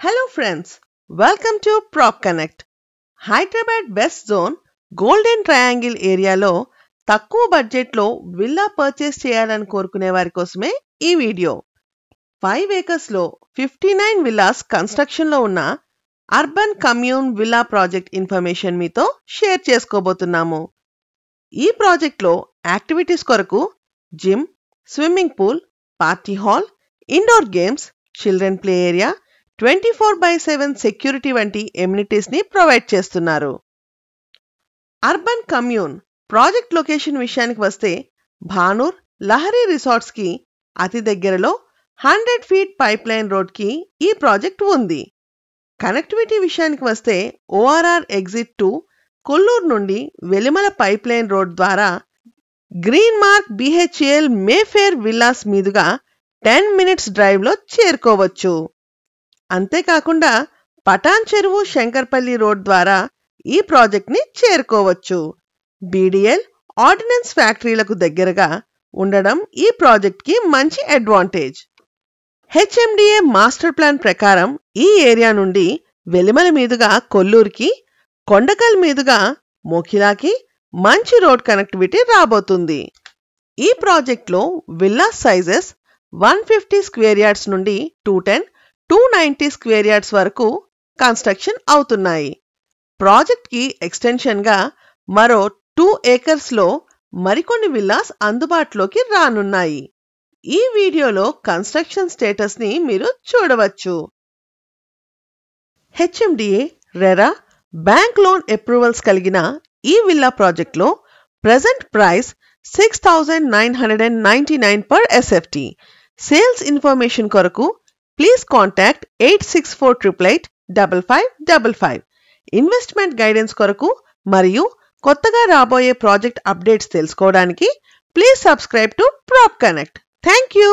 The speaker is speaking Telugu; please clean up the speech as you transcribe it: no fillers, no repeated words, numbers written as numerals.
Hello friends, welcome to Prop Connect. Hyderabad west zone golden triangle ఏరియాలో తక్కువ బడ్జెట్లో విల్లా పర్చేస్ చేయాలని కోరుకునే వారి కోసమే ఈ వీడియో. 5 acres లో 59 విల్లాస్ కన్స్ట్రక్షన్ లో ఉన్న urban commune villa project information మీతో షేర్ చేసుకోబోతున్నాము. ఈ ప్రాజెక్ట్ లో యాక్టివిటీస్ కొరకు gym, swimming pool, party hall, indoor games, children play area, 24/7 security వంటి ఎమ్యూనిటీస్ ని ప్రొవైడ్ చేస్తున్నారు. అర్బన్ కమ్యూన్ ప్రాజెక్ట్ లొకేషన్ విషయానికి వస్తే భానూర్ లహరి రిసార్ట్స్ కి అతి దగ్గరలో 100 feet పైప్ లైన్ రోడ్ కి ఈ ప్రాజెక్ట్ ఉంది. కనెక్టివిటీ విషయానికి వస్తే ORR ఎగ్జిట్ 2 కొల్లూరు నుండి వెలిమల పైప్ లైన్ రోడ్ ద్వారా green mark BHEL Mayfair villas మీదుగా 10 minutes డ్రైవ్ లో చేరుకోవచ్చు. అంతేకాకుండా పటాన్ చెరువు శంకర్పల్లి రోడ్ ద్వారా ఈ ప్రాజెక్ట్ ని చేరుకోవచ్చు. BDL ఆర్డినెన్స్ ఫ్యాక్టరీలకు దగ్గరగా ఉండడం ఈ ప్రాజెక్ట్ కి మంచి అడ్వాంటేజ్. HMDA మాస్టర్ ప్లాన్ ప్రకారం ఈ ఏరియా నుండి వెలిమల మీదుగా కొల్లూరుకి, కొండకల్ మీదుగా మోఖిలాకి మంచి రోడ్ కనెక్టివిటీ రాబోతుంది. ఈ ప్రాజెక్ట్ లో విల్లా సైజెస్ 150 square yards నుండి 210, 290 square yards వరకు కన్స్ట్రక్షన్ అవుతున్నాయి. ప్రాజెక్ట్ కి ఎక్స్టెన్షన్ గా మరో 2 acres లో మరికొన్ని విల్లాస్ అందుబాటులోకి రానున్నాయి. ఈ వీడియోలో కన్స్ట్రక్షన్ స్టేటస్ ని మీరు చూడవచ్చు. HMDA, RERA, bank loan approvals కలిగిన ఈ విల్లా ప్రాజెక్ట్ లో present price 6,999 per SFT. Sales information కొరకు ప్లీజ్ కాంటాక్ట్ 8648885555. ఇన్వెస్ట్మెంట్ గైడెన్స్ కొరకు మరియు కొత్తగా రాబోయే ప్రాజెక్ట్ అప్డేట్స్ తెలుసుకోవడానికి please subscribe to Prop Connect. Thank you.